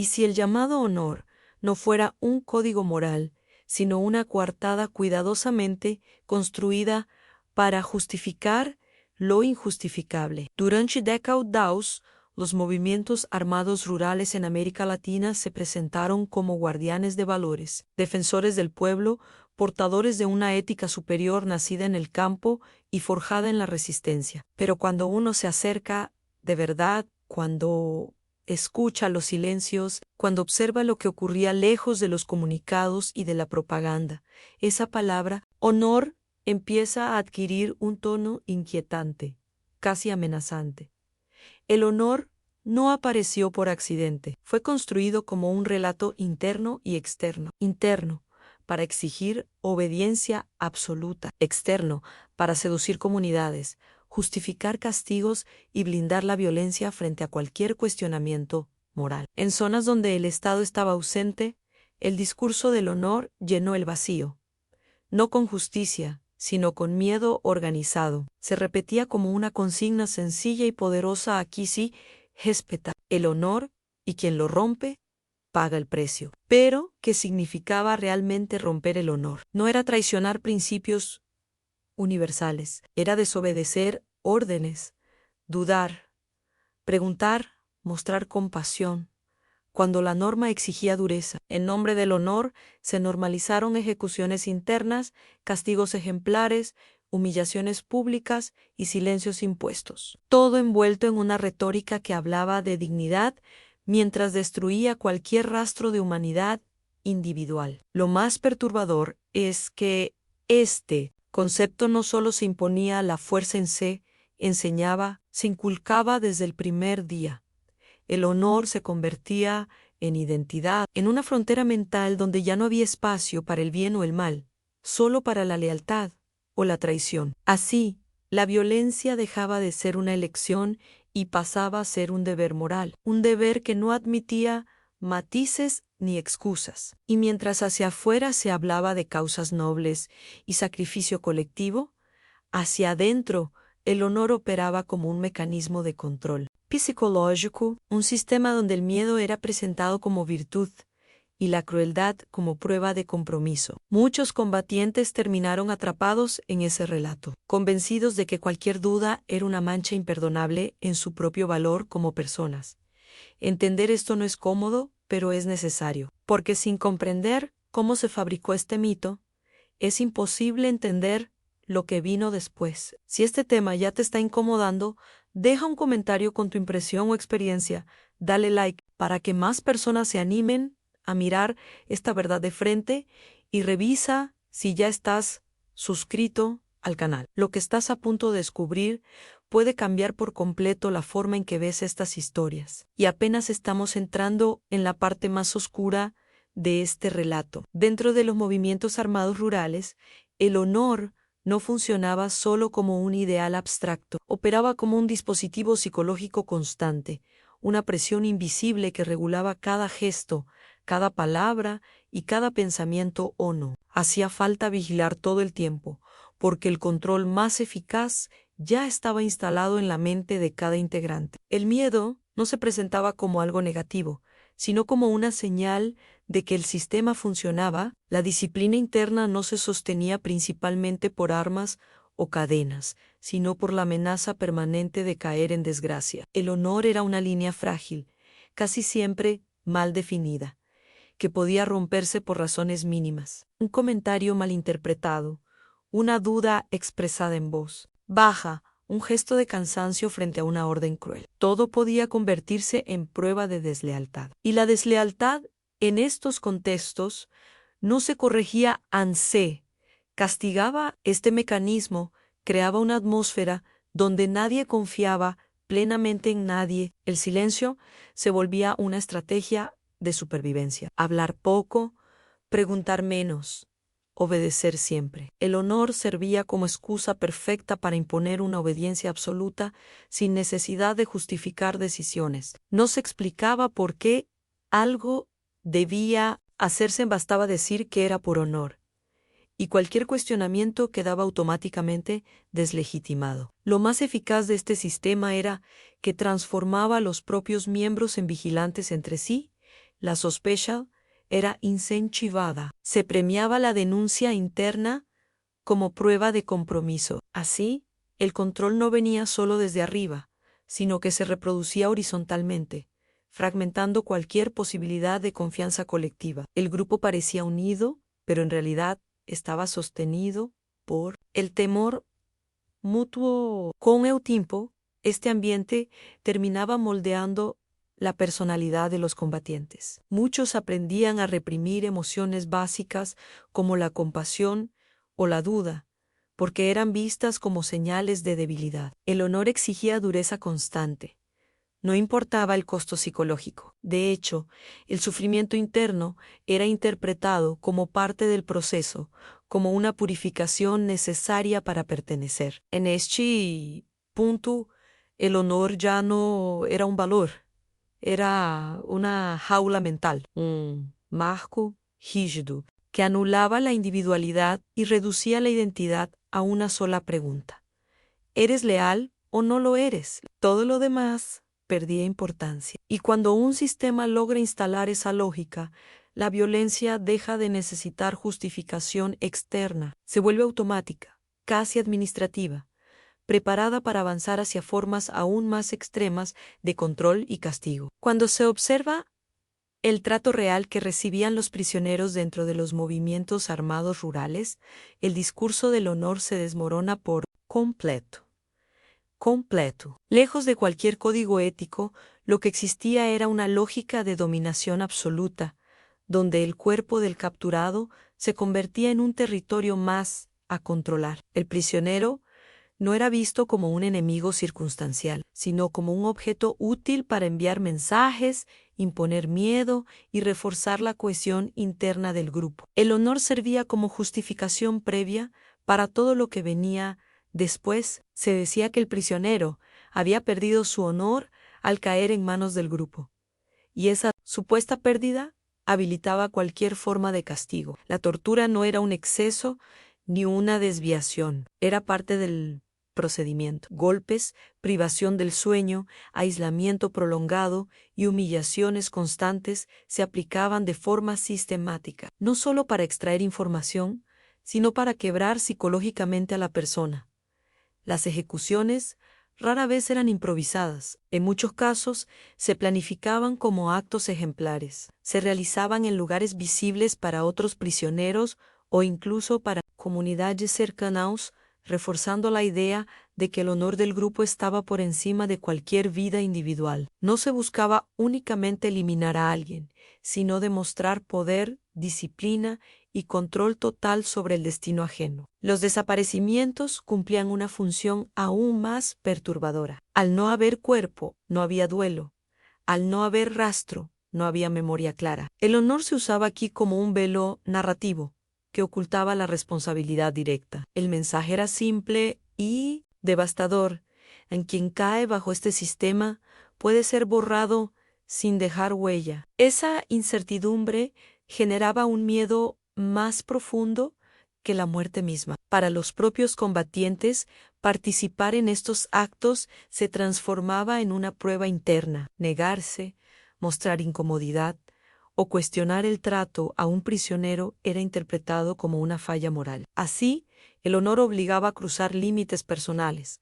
Y si el llamado honor no fuera un código moral, sino una coartada cuidadosamente construida para justificar lo injustificable. Durante décadas, los movimientos armados rurales en América Latina se presentaron como guardianes de valores, defensores del pueblo, portadores de una ética superior nacida en el campo y forjada en la resistencia. Pero cuando uno se acerca de verdad, cuando escucha los silencios, cuando observa lo que ocurría lejos de los comunicados y de la propaganda, esa palabra, honor, empieza a adquirir un tono inquietante, casi amenazante. El honor no apareció por accidente, fue construido como un relato interno y externo. Interno, para exigir obediencia absoluta. Externo, para seducir comunidades, justificar castigos y blindar la violencia frente a cualquier cuestionamiento moral. En zonas donde el Estado estaba ausente, el discurso del honor llenó el vacío. No con justicia, sino con miedo organizado. Se repetía como una consigna sencilla y poderosa: aquí sí, respeta el honor, y quien lo rompe, paga el precio. Pero, ¿qué significaba realmente romper el honor? No era traicionar principios universales, era desobedecer órdenes, dudar, preguntar, mostrar compasión. Cuando la norma exigía dureza, en nombre del honor, se normalizaron ejecuciones internas, castigos ejemplares, humillaciones públicas y silencios impuestos. Todo envuelto en una retórica que hablaba de dignidad mientras destruía cualquier rastro de humanidad individual. Lo más perturbador es que este concepto no solo se imponía a la fuerza en sí, enseñaba, se inculcaba desde el primer día. El honor se convertía en identidad, en una frontera mental donde ya no había espacio para el bien o el mal, solo para la lealtad o la traición. Así, la violencia dejaba de ser una elección y pasaba a ser un deber moral, un deber que no admitía matices ni excusas. Y mientras hacia afuera se hablaba de causas nobles y sacrificio colectivo, hacia adentro el honor operaba como un mecanismo de control psicológico, un sistema donde el miedo era presentado como virtud y la crueldad como prueba de compromiso. Muchos combatientes terminaron atrapados en ese relato, convencidos de que cualquier duda era una mancha imperdonable en su propio valor como personas. Entender esto no es cómodo, pero es necesario, porque sin comprender cómo se fabricó este mito, es imposible entender lo que vino después. Si este tema ya te está incomodando, deja un comentario con tu impresión o experiencia, dale like para que más personas se animen a mirar esta verdad de frente y revisa si ya estás suscrito al canal. Lo que estás a punto de descubrir puede cambiar por completo la forma en que ves estas historias. Y apenas estamos entrando en la parte más oscura de este relato. Dentro de los movimientos armados rurales, el honor no funcionaba solo como un ideal abstracto, operaba como un dispositivo psicológico constante, una presión invisible que regulaba cada gesto, cada palabra y cada pensamiento o no. Hacía falta vigilar todo el tiempo, porque el control más eficaz ya estaba instalado en la mente de cada integrante. El miedo no se presentaba como algo negativo, sino como una señal de que el sistema funcionaba. La disciplina interna no se sostenía principalmente por armas o cadenas, sino por la amenaza permanente de caer en desgracia. El honor era una línea frágil, casi siempre mal definida, que podía romperse por razones mínimas. Un comentario malinterpretado, una duda expresada en voz baja, un gesto de cansancio frente a una orden cruel. Todo podía convertirse en prueba de deslealtad. Y la deslealtad en estos contextos no se corregía en sí, castigaba este mecanismo, creaba una atmósfera donde nadie confiaba plenamente en nadie. El silencio se volvía una estrategia de supervivencia. Hablar poco, preguntar menos, obedecer siempre. El honor servía como excusa perfecta para imponer una obediencia absoluta sin necesidad de justificar decisiones. No se explicaba por qué algo debía hacerse, bastaba decir que era por honor, y cualquier cuestionamiento quedaba automáticamente deslegitimado. Lo más eficaz de este sistema era que transformaba a los propios miembros en vigilantes entre sí, la sospecha era incentivada. Se premiaba la denuncia interna como prueba de compromiso. Así, el control no venía solo desde arriba, sino que se reproducía horizontalmente, fragmentando cualquier posibilidad de confianza colectiva. El grupo parecía unido, pero en realidad estaba sostenido por el temor mutuo. Con el tiempo, este ambiente terminaba moldeando la personalidad de los combatientes. Muchos aprendían a reprimir emociones básicas como la compasión o la duda, porque eran vistas como señales de debilidad. El honor exigía dureza constante. No importaba el costo psicológico. De hecho, el sufrimiento interno era interpretado como parte del proceso, como una purificación necesaria para pertenecer. En este punto, el honor ya no era un valor, era una jaula mental, un marco rígido que anulaba la individualidad y reducía la identidad a una sola pregunta: ¿eres leal o no lo eres? Todo lo demás perdía importancia. Y cuando un sistema logra instalar esa lógica, la violencia deja de necesitar justificación externa, se vuelve automática, casi administrativa, preparada para avanzar hacia formas aún más extremas de control y castigo. Cuando se observa el trato real que recibían los prisioneros dentro de los movimientos armados rurales, el discurso del honor se desmorona por completo. Lejos de cualquier código ético, lo que existía era una lógica de dominación absoluta, donde el cuerpo del capturado se convertía en un territorio más a controlar. El prisionero no era visto como un enemigo circunstancial, sino como un objeto útil para enviar mensajes, imponer miedo y reforzar la cohesión interna del grupo. El honor servía como justificación previa para todo lo que venía después. Se decía que el prisionero había perdido su honor al caer en manos del grupo, y esa supuesta pérdida habilitaba cualquier forma de castigo. La tortura no era un exceso ni una desviación, era parte del procedimiento. Golpes, privación del sueño, aislamiento prolongado y humillaciones constantes se aplicaban de forma sistemática, no solo para extraer información, sino para quebrar psicológicamente a la persona. Las ejecuciones rara vez eran improvisadas. En muchos casos se planificaban como actos ejemplares. Se realizaban en lugares visibles para otros prisioneros o incluso para comunidades cercanas, reforzando la idea de que el honor del grupo estaba por encima de cualquier vida individual. No se buscaba únicamente eliminar a alguien, sino demostrar poder, disciplina y control total sobre el destino ajeno. Los desaparecimientos cumplían una función aún más perturbadora. Al no haber cuerpo, no había duelo. Al no haber rastro, no había memoria clara. El honor se usaba aquí como un velo narrativo que ocultaba la responsabilidad directa. El mensaje era simple y devastador. En quien cae bajo este sistema puede ser borrado sin dejar huella. Esa incertidumbre generaba un miedo más profundo que la muerte misma. Para los propios combatientes, participar en estos actos se transformaba en una prueba interna. Negarse, mostrar incomodidad o cuestionar el trato a un prisionero era interpretado como una falla moral. Así, el honor obligaba a cruzar límites personales,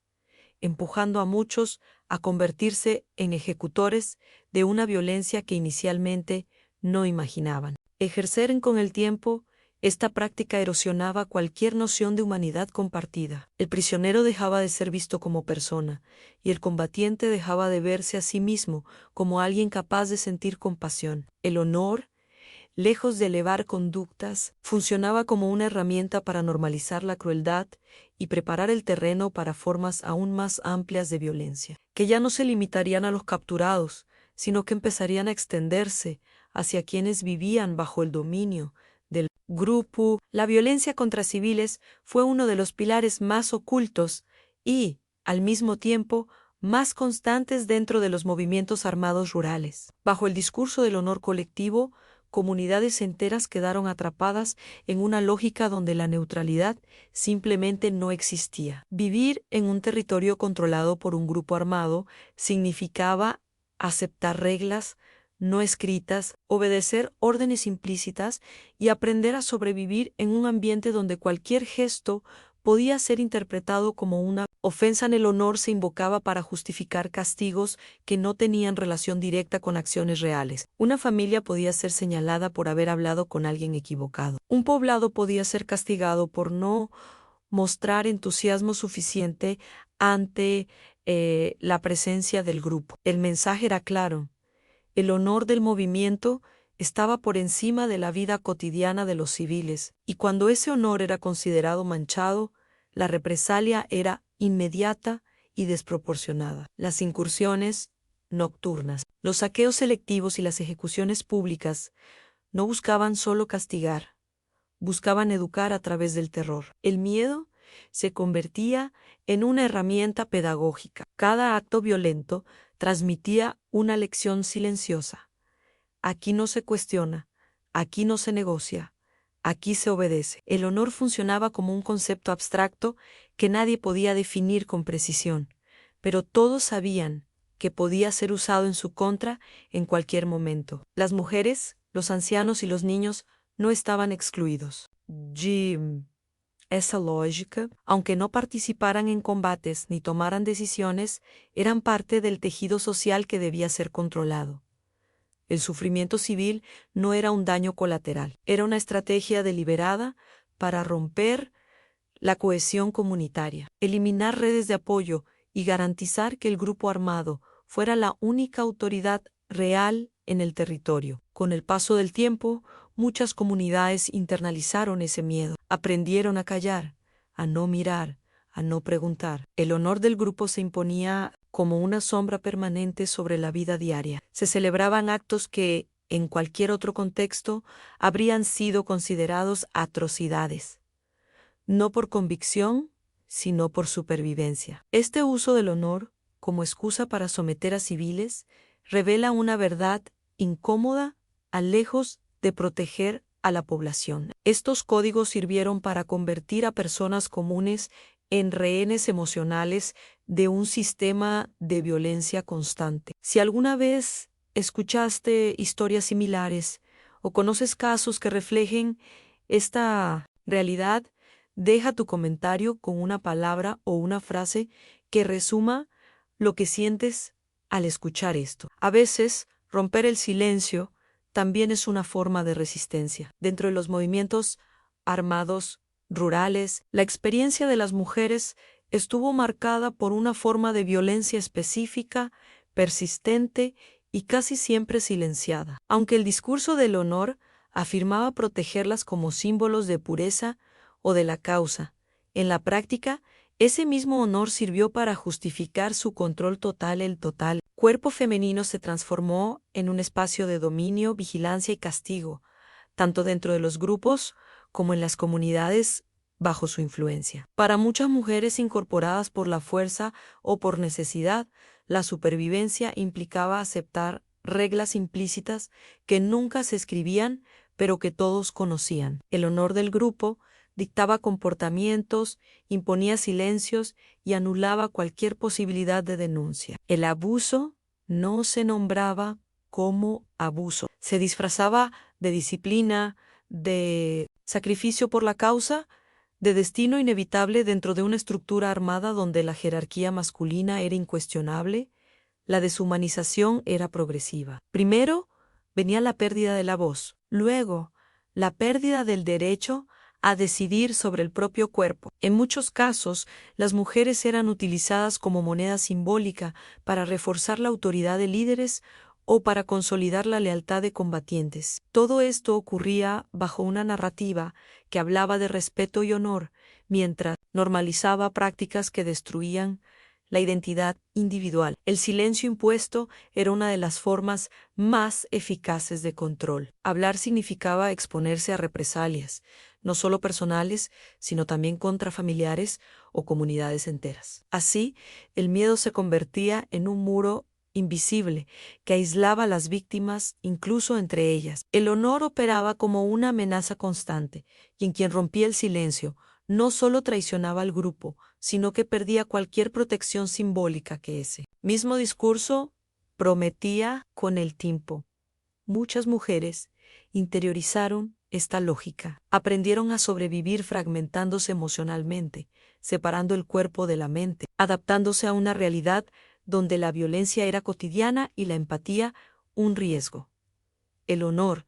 empujando a muchos a convertirse en ejecutores de una violencia que inicialmente no imaginaban. Ejercer con el tiempo, esta práctica erosionaba cualquier noción de humanidad compartida. El prisionero dejaba de ser visto como persona, y el combatiente dejaba de verse a sí mismo como alguien capaz de sentir compasión. El honor, lejos de elevar conductas, funcionaba como una herramienta para normalizar la crueldad y preparar el terreno para formas aún más amplias de violencia, que ya no se limitarían a los capturados, sino que empezarían a extenderse hacia quienes vivían bajo el dominio del grupo. La violencia contra civiles fue uno de los pilares más ocultos y, al mismo tiempo, más constantes dentro de los movimientos armados rurales. Bajo el discurso del honor colectivo, comunidades enteras quedaron atrapadas en una lógica donde la neutralidad simplemente no existía. Vivir en un territorio controlado por un grupo armado significaba aceptar reglas no escritas, obedecer órdenes implícitas y aprender a sobrevivir en un ambiente donde cualquier gesto podía ser interpretado como una ofensa. En el honor se invocaba para justificar castigos que no tenían relación directa con acciones reales. Una familia podía ser señalada por haber hablado con alguien equivocado. Un poblado podía ser castigado por no mostrar entusiasmo suficiente ante la presencia del grupo. El mensaje era claro. El honor del movimiento estaba por encima de la vida cotidiana de los civiles, y cuando ese honor era considerado manchado, la represalia era inmediata y desproporcionada. Las incursiones nocturnas, los saqueos selectivos y las ejecuciones públicas no buscaban solo castigar, buscaban educar a través del terror. El miedo se convertía en una herramienta pedagógica. Cada acto violento transmitía una lección silenciosa. Aquí no se cuestiona, aquí no se negocia, aquí se obedece. El honor funcionaba como un concepto abstracto que nadie podía definir con precisión, pero todos sabían que podía ser usado en su contra en cualquier momento. Las mujeres, los ancianos y los niños no estaban excluidos. Esa lógica, aunque no participaran en combates ni tomaran decisiones, eran parte del tejido social que debía ser controlado. El sufrimiento civil no era un daño colateral, era una estrategia deliberada para romper la cohesión comunitaria, eliminar redes de apoyo y garantizar que el grupo armado fuera la única autoridad real en el territorio. Con el paso del tiempo, muchas comunidades internalizaron ese miedo, aprendieron a callar, a no mirar, a no preguntar. El honor del grupo se imponía como una sombra permanente sobre la vida diaria. Se celebraban actos que, en cualquier otro contexto, habrían sido considerados atrocidades, no por convicción, sino por supervivencia. Este uso del honor, como excusa para someter a civiles, revela una verdad incómoda, lejos de proteger a la población. Estos códigos sirvieron para convertir a personas comunes en rehenes emocionales de un sistema de violencia constante. Si alguna vez escuchaste historias similares o conoces casos que reflejen esta realidad, deja tu comentario con una palabra o una frase que resuma lo que sientes al escuchar esto. A veces, romper el silencio también es una forma de resistencia. Dentro de los movimientos armados rurales, la experiencia de las mujeres estuvo marcada por una forma de violencia específica, persistente y casi siempre silenciada. Aunque el discurso del honor afirmaba protegerlas como símbolos de pureza o de la causa, en la práctica, ese mismo honor sirvió para justificar su control total. El cuerpo femenino se transformó en un espacio de dominio, vigilancia y castigo, tanto dentro de los grupos como en las comunidades bajo su influencia. Para muchas mujeres incorporadas por la fuerza o por necesidad, la supervivencia implicaba aceptar reglas implícitas que nunca se escribían, pero que todos conocían. El honor del grupo dictaba comportamientos, imponía silencios y anulaba cualquier posibilidad de denuncia. El abuso no se nombraba como abuso. Se disfrazaba de disciplina, de sacrificio por la causa, de destino inevitable dentro de una estructura armada donde la jerarquía masculina era incuestionable. La deshumanización era progresiva. Primero venía la pérdida de la voz, luego la pérdida del derecho a decidir sobre el propio cuerpo. En muchos casos, las mujeres eran utilizadas como moneda simbólica para reforzar la autoridad de líderes o para consolidar la lealtad de combatientes. Todo esto ocurría bajo una narrativa que hablaba de respeto y honor, mientras normalizaba prácticas que destruían la identidad individual. El silencio impuesto era una de las formas más eficaces de control. Hablar significaba exponerse a represalias, no solo personales, sino también contra familiares o comunidades enteras. Así, el miedo se convertía en un muro invisible que aislaba a las víctimas incluso entre ellas. El honor operaba como una amenaza constante, y en quien rompía el silencio no solo traicionaba al grupo, sino que perdía cualquier protección simbólica que ese mismo discurso prometía con el tiempo. muchas mujeres interiorizaron esta lógica. Aprendieron a sobrevivir fragmentándose emocionalmente, separando el cuerpo de la mente, adaptándose a una realidad donde la violencia era cotidiana y la empatía un riesgo. El honor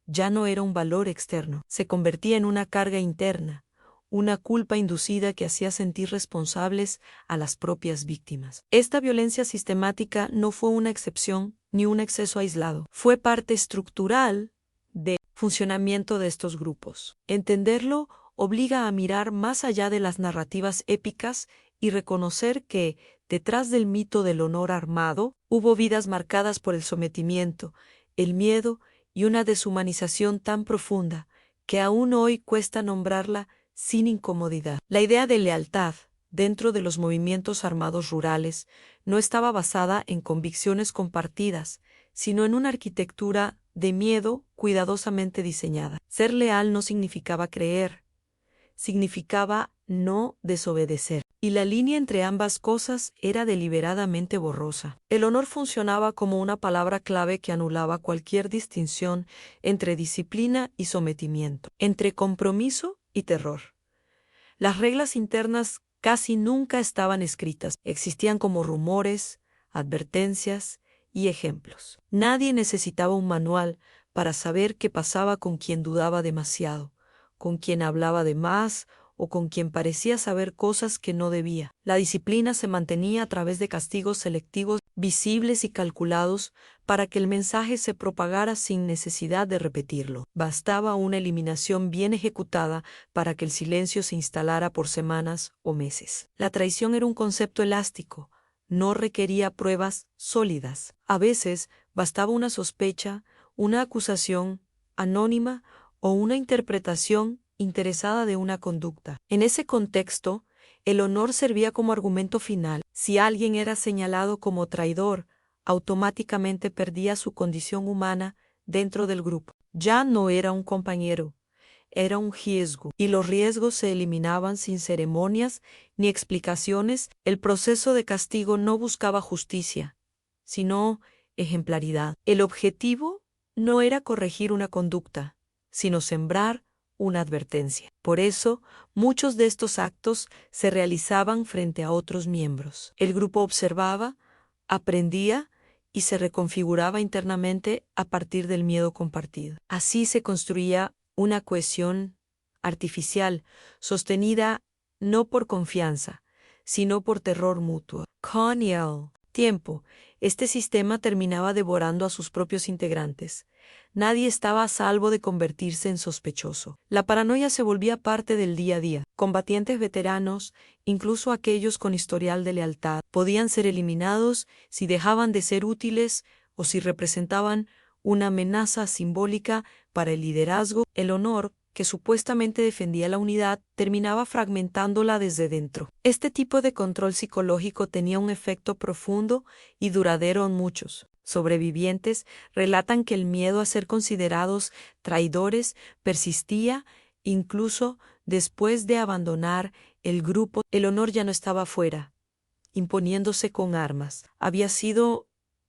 ya no era un valor externo, se convertía en una carga interna, una culpa inducida que hacía sentir responsables a las propias víctimas. Esta violencia sistemática no fue una excepción ni un exceso aislado, fue parte estructural del funcionamiento de estos grupos. Entenderlo obliga a mirar más allá de las narrativas épicas y reconocer que, detrás del mito del honor armado, hubo vidas marcadas por el sometimiento, el miedo y una deshumanización tan profunda que aún hoy cuesta nombrarla sin incomodidad. La idea de lealtad dentro de los movimientos armados rurales no estaba basada en convicciones compartidas, sino en una arquitectura de miedo cuidadosamente diseñada. Ser leal no significaba creer, significaba no desobedecer. Y la línea entre ambas cosas era deliberadamente borrosa. El honor funcionaba como una palabra clave que anulaba cualquier distinción entre disciplina y sometimiento, entre compromiso y terror. Las reglas internas casi nunca estaban escritas, existían como rumores, advertencias y ejemplos. Nadie necesitaba un manual para saber qué pasaba con quien dudaba demasiado, con quien hablaba de más o con quien parecía saber cosas que no debía. La disciplina se mantenía a través de castigos selectivos, visibles y calculados, para que el mensaje se propagara sin necesidad de repetirlo. Bastaba una eliminación bien ejecutada para que el silencio se instalara por semanas o meses. La traición era un concepto elástico, no requería pruebas sólidas. A veces bastaba una sospecha, una acusación anónima o una interpretación interesada de una conducta. En ese contexto, el honor servía como argumento final. Si alguien era señalado como traidor, automáticamente perdía su condición humana dentro del grupo. Ya no era un compañero, era un riesgo, y los riesgos se eliminaban sin ceremonias ni explicaciones. El proceso de castigo no buscaba justicia, sino ejemplaridad. El objetivo no era corregir una conducta, sino sembrar una advertencia. Por eso, muchos de estos actos se realizaban frente a otros miembros. El grupo observaba, aprendía y se reconfiguraba internamente a partir del miedo compartido. Así se construía una cohesión artificial, sostenida no por confianza, sino por terror mutuo. Con el tiempo, este sistema terminaba devorando a sus propios integrantes. Nadie estaba a salvo de convertirse en sospechoso. La paranoia se volvía parte del día a día. Combatientes veteranos, incluso aquellos con historial de lealtad, podían ser eliminados si dejaban de ser útiles o si representaban una amenaza simbólica para el liderazgo. El honor, que supuestamente defendía la unidad, terminaba fragmentándola desde dentro. Este tipo de control psicológico tenía un efecto profundo y duradero en muchos. Sobrevivientes relatan que el miedo a ser considerados traidores persistía incluso después de abandonar el grupo. El honor ya no estaba fuera, imponiéndose con armas. Había sido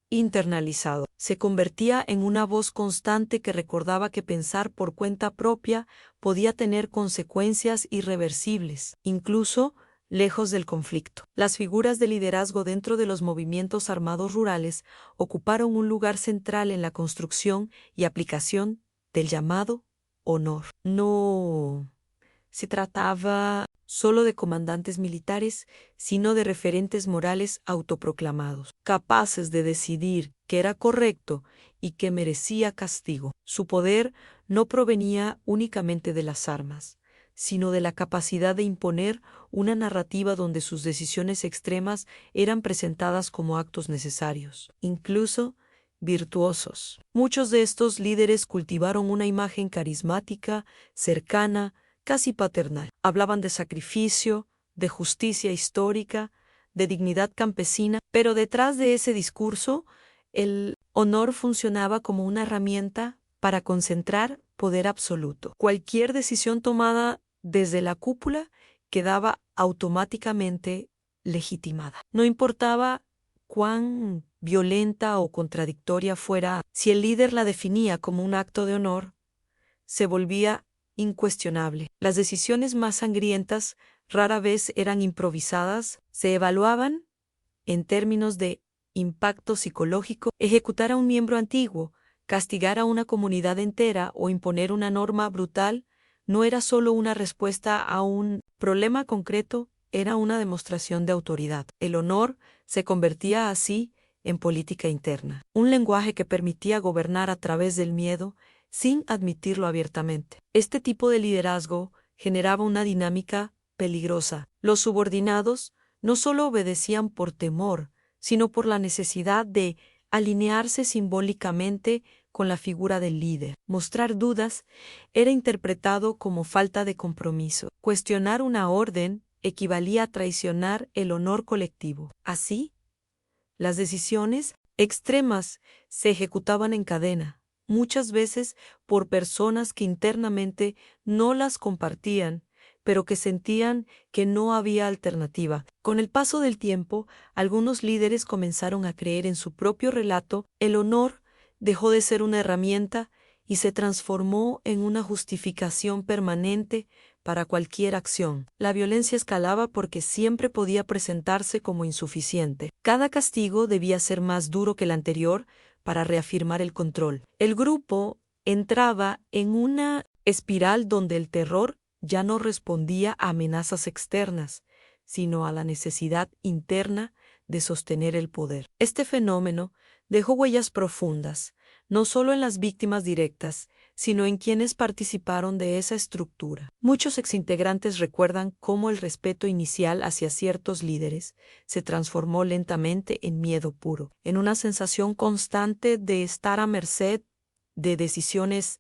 internalizado. Se convertía en una voz constante que recordaba que pensar por cuenta propia podía tener consecuencias irreversibles, incluso lejos del conflicto. Las figuras de liderazgo dentro de los movimientos armados rurales ocuparon un lugar central en la construcción y aplicación del llamado honor. No se trataba solo de comandantes militares, sino de referentes morales autoproclamados, capaces de decidir qué era correcto y qué merecía castigo. Su poder no provenía únicamente de las armas, sino de la capacidad de imponer una narrativa donde sus decisiones extremas eran presentadas como actos necesarios, incluso virtuosos. Muchos de estos líderes cultivaron una imagen carismática, cercana, casi paternal. Hablaban de sacrificio, de justicia histórica, de dignidad campesina, pero detrás de ese discurso, el honor funcionaba como una herramienta para concentrar poder absoluto. Cualquier decisión tomada desde la cúpula quedaba automáticamente legitimada. No importaba cuán violenta o contradictoria fuera, si el líder la definía como un acto de honor, se volvía incuestionable. Las decisiones más sangrientas rara vez eran improvisadas, se evaluaban en términos de impacto psicológico. Ejecutar a un miembro antiguo, castigar a una comunidad entera o imponer una norma brutal no era solo una respuesta a un problema concreto, era una demostración de autoridad. El honor se convertía así en política interna, un lenguaje que permitía gobernar a través del miedo sin admitirlo abiertamente. Este tipo de liderazgo generaba una dinámica peligrosa. Los subordinados no solo obedecían por temor, sino por la necesidad de alinearse simbólicamente con la figura del líder. Mostrar dudas era interpretado como falta de compromiso. Cuestionar una orden equivalía a traicionar el honor colectivo. Así, las decisiones extremas se ejecutaban en cadena, muchas veces por personas que internamente no las compartían, pero que sentían que no había alternativa. Con el paso del tiempo, algunos líderes comenzaron a creer en su propio relato. El honor dejó de ser una herramienta y se transformó en una justificación permanente para cualquier acción. La violencia escalaba porque siempre podía presentarse como insuficiente. Cada castigo debía ser más duro que el anterior para reafirmar el control. El grupo entraba en una espiral donde el terror ya no respondía a amenazas externas, sino a la necesidad interna de sostener el poder. Este fenómeno dejó huellas profundas, no solo en las víctimas directas, sino en quienes participaron de esa estructura. Muchos exintegrantes recuerdan cómo el respeto inicial hacia ciertos líderes se transformó lentamente en miedo puro, en una sensación constante de estar a merced de decisiones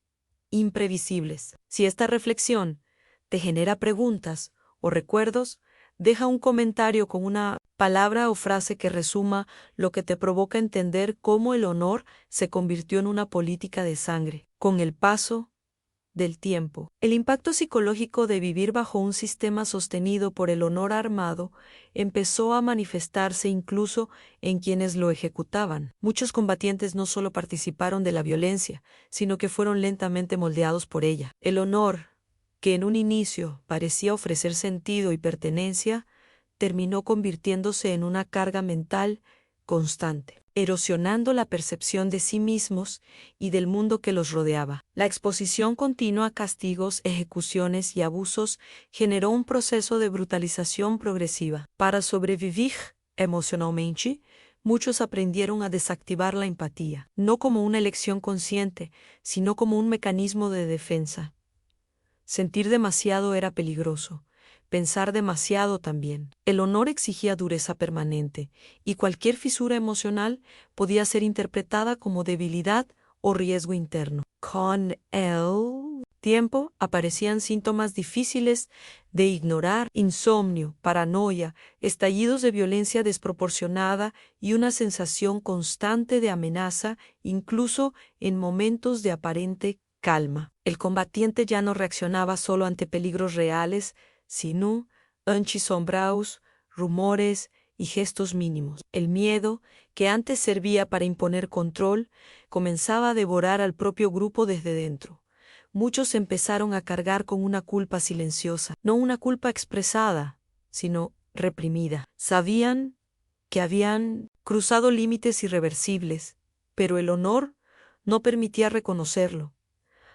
imprevisibles. Si esta reflexión te genera preguntas o recuerdos, deja un comentario con una palabra o frase que resuma lo que te provoca entender cómo el honor se convirtió en una política de sangre. Con el paso del tiempo, el impacto psicológico de vivir bajo un sistema sostenido por el honor armado empezó a manifestarse incluso en quienes lo ejecutaban. Muchos combatientes no solo participaron de la violencia, sino que fueron lentamente moldeados por ella. El honor, que en un inicio parecía ofrecer sentido y pertenencia, terminó convirtiéndose en una carga mental constante, erosionando la percepción de sí mismos y del mundo que los rodeaba. La exposición continua a castigos, ejecuciones y abusos generó un proceso de brutalización progresiva. Para sobrevivir emocionalmente, muchos aprendieron a desactivar la empatía, no como una elección consciente, sino como un mecanismo de defensa. Sentir demasiado era peligroso, pensar demasiado también. El honor exigía dureza permanente, y cualquier fisura emocional podía ser interpretada como debilidad o riesgo interno. Con el tiempo aparecían síntomas difíciles de ignorar: insomnio, paranoia, estallidos de violencia desproporcionada y una sensación constante de amenaza, incluso en momentos de aparente calma. El combatiente ya no reaccionaba solo ante peligros reales, sino ante sombras, rumores y gestos mínimos. El miedo, que antes servía para imponer control, comenzaba a devorar al propio grupo desde dentro. Muchos empezaron a cargar con una culpa silenciosa, no una culpa expresada, sino reprimida. Sabían que habían cruzado límites irreversibles, pero el honor no permitía reconocerlo.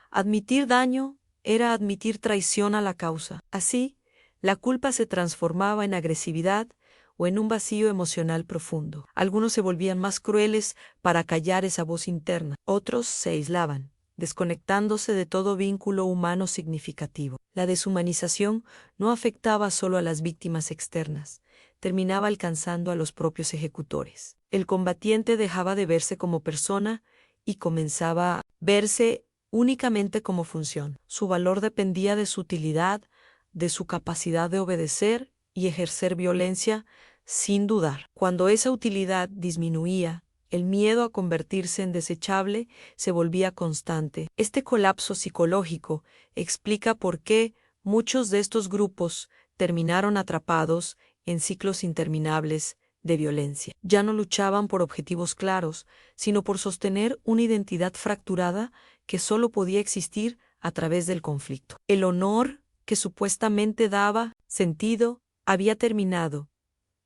Admitir daño era admitir traición a la causa. Así, la culpa se transformaba en agresividad o en un vacío emocional profundo. Algunos se volvían más crueles para callar esa voz interna. Otros se aislaban, desconectándose de todo vínculo humano significativo. La deshumanización no afectaba solo a las víctimas externas, terminaba alcanzando a los propios ejecutores. El combatiente dejaba de verse como persona y comenzaba a verse únicamente como función. Su valor dependía de su utilidad, de su capacidad de obedecer y ejercer violencia sin dudar. Cuando esa utilidad disminuía, el miedo a convertirse en desechable se volvía constante. Este colapso psicológico explica por qué muchos de estos grupos terminaron atrapados en ciclos interminables de violencia. Ya no luchaban por objetivos claros, sino por sostener una identidad fracturada que solo podía existir a través del conflicto. El honor que supuestamente daba sentido había terminado,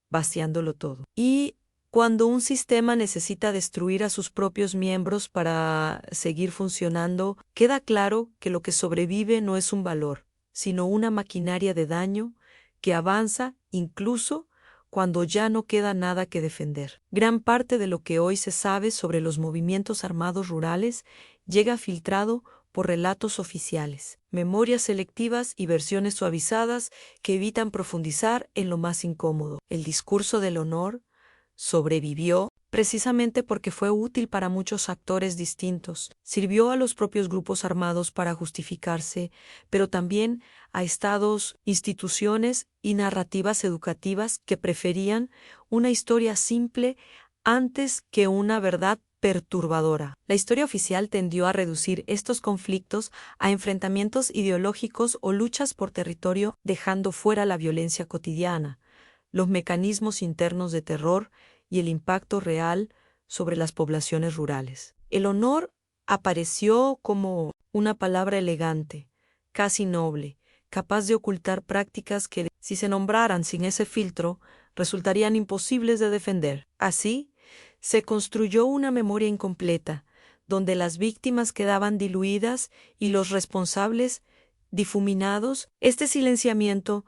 vaciándolo todo. Y cuando un sistema necesita destruir a sus propios miembros para seguir funcionando, queda claro que lo que sobrevive no es un valor, sino una maquinaria de daño que avanza incluso cuando ya no queda nada que defender. Gran parte de lo que hoy se sabe sobre los movimientos armados rurales llega filtrado por relatos oficiales, memorias selectivas y versiones suavizadas que evitan profundizar en lo más incómodo. El discurso del honor sobrevivió precisamente porque fue útil para muchos actores distintos. Sirvió a los propios grupos armados para justificarse, pero también a estados, instituciones y narrativas educativas que preferían una historia simple antes que una verdad perturbadora. La historia oficial tendió a reducir estos conflictos a enfrentamientos ideológicos o luchas por territorio, dejando fuera la violencia cotidiana, los mecanismos internos de terror y el impacto real sobre las poblaciones rurales. El honor apareció como una palabra elegante, casi noble, capaz de ocultar prácticas que, si se nombraran sin ese filtro, resultarían imposibles de defender. Así, se construyó una memoria incompleta, donde las víctimas quedaban diluidas y los responsables difuminados. Este silenciamiento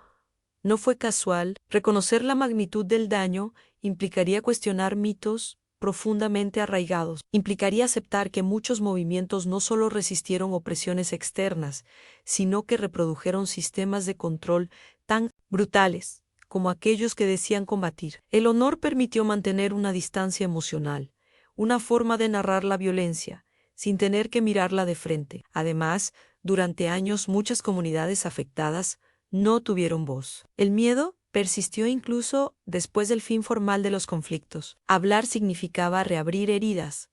no fue casual. Reconocer la magnitud del daño implicaría cuestionar mitos profundamente arraigados. Implicaría aceptar que muchos movimientos no solo resistieron opresiones externas, sino que reprodujeron sistemas de control tan brutales como aquellos que decían combatir. El honor permitió mantener una distancia emocional, una forma de narrar la violencia, sin tener que mirarla de frente. Además, durante años muchas comunidades afectadas no tuvieron voz. El miedo persistió incluso después del fin formal de los conflictos. Hablar significaba reabrir heridas,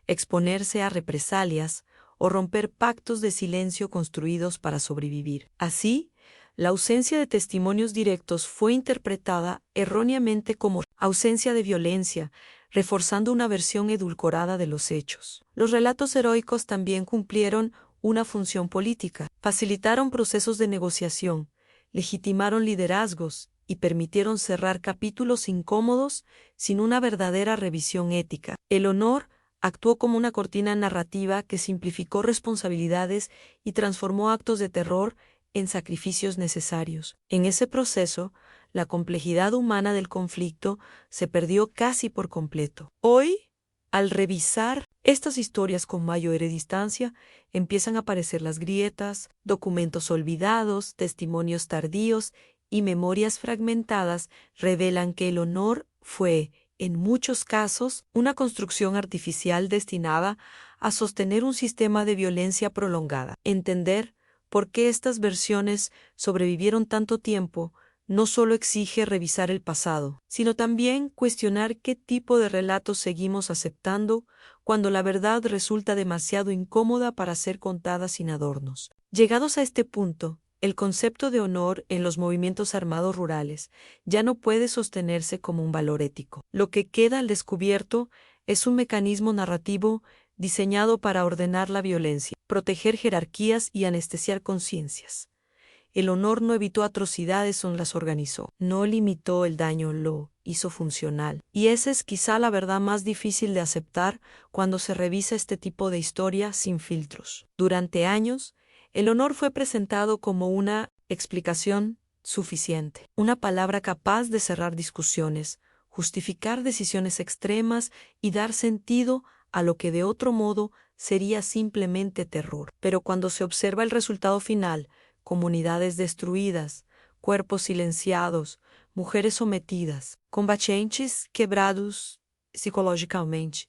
exponerse a represalias o romper pactos de silencio construidos para sobrevivir. Así, la ausencia de testimonios directos fue interpretada erróneamente como ausencia de violencia, reforzando una versión edulcorada de los hechos. Los relatos heroicos también cumplieron una función política. Facilitaron procesos de negociación, legitimaron liderazgos y permitieron cerrar capítulos incómodos sin una verdadera revisión ética. El honor actuó como una cortina narrativa que simplificó responsabilidades y transformó actos de terror en sacrificios necesarios. En ese proceso, la complejidad humana del conflicto se perdió casi por completo. Hoy, al revisar estas historias con mayor distancia, empiezan a aparecer las grietas, documentos olvidados, testimonios tardíos y memorias fragmentadas revelan que el honor fue, en muchos casos, una construcción artificial destinada a sostener un sistema de violencia prolongada. Entender por qué estas versiones sobrevivieron tanto tiempo no solo exige revisar el pasado, sino también cuestionar qué tipo de relatos seguimos aceptando cuando la verdad resulta demasiado incómoda para ser contada sin adornos. Llegados a este punto, el concepto de honor en los movimientos armados rurales ya no puede sostenerse como un valor ético. Lo que queda al descubierto es un mecanismo narrativo diseñado para ordenar la violencia, proteger jerarquías y anestesiar conciencias. El honor no evitó atrocidades o las organizó, no limitó el daño, lo hizo funcional. Y esa es quizá la verdad más difícil de aceptar cuando se revisa este tipo de historia sin filtros. Durante años, el honor fue presentado como una explicación suficiente, una palabra capaz de cerrar discusiones, justificar decisiones extremas y dar sentido a lo que de otro modo sería simplemente terror. Pero cuando se observa el resultado final, comunidades destruidas, cuerpos silenciados, mujeres sometidas, combatientes quebrados psicológicamente,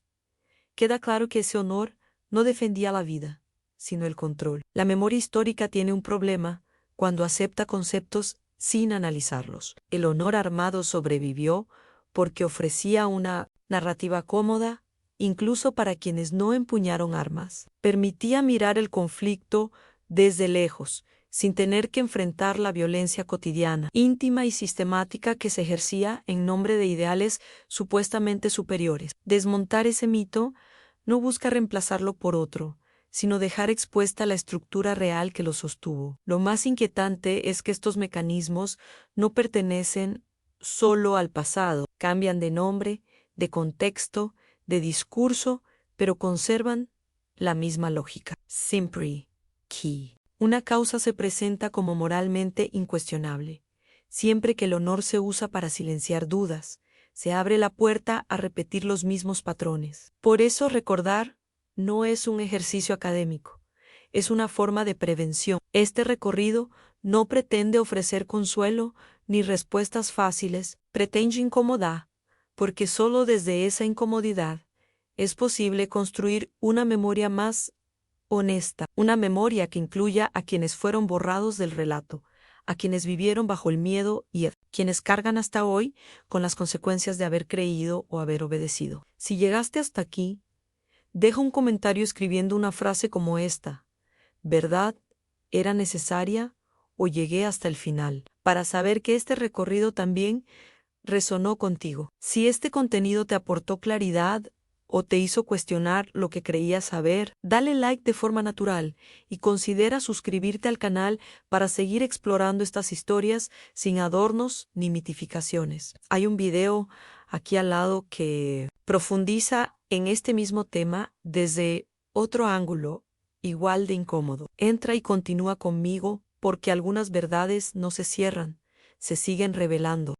queda claro que ese honor no defendía la vida, sino el control. La memoria histórica tiene un problema cuando acepta conceptos sin analizarlos. El honor armado sobrevivió porque ofrecía una narrativa cómoda, incluso para quienes no empuñaron armas. Permitía mirar el conflicto desde lejos, sin tener que enfrentar la violencia cotidiana, íntima y sistemática que se ejercía en nombre de ideales supuestamente superiores. Desmontar ese mito no busca reemplazarlo por otro, sino dejar expuesta la estructura real que lo sostuvo. Lo más inquietante es que estos mecanismos no pertenecen solo al pasado, cambian de nombre, de contexto, de discurso, pero conservan la misma lógica. Simply key. Una causa se presenta como moralmente incuestionable. Siempre que el honor se usa para silenciar dudas, se abre la puerta a repetir los mismos patrones. Por eso recordar no es un ejercicio académico, es una forma de prevención. Este recorrido no pretende ofrecer consuelo ni respuestas fáciles, pretende incomodar, porque solo desde esa incomodidad es posible construir una memoria más honesta, una memoria que incluya a quienes fueron borrados del relato, a quienes vivieron bajo el miedo y a quienes cargan hasta hoy con las consecuencias de haber creído o haber obedecido. Si llegaste hasta aquí, deja un comentario escribiendo una frase como esta: ¿verdad era necesaria o llegué hasta el final? Para saber que este recorrido también resonó contigo. Si este contenido te aportó claridad o te hizo cuestionar lo que creías saber, dale like de forma natural y considera suscribirte al canal para seguir explorando estas historias sin adornos ni mitificaciones. Hay un video aquí al lado que profundiza en este mismo tema desde otro ángulo igual de incómodo. Entra y continúa conmigo porque algunas verdades no se cierran, se siguen revelando.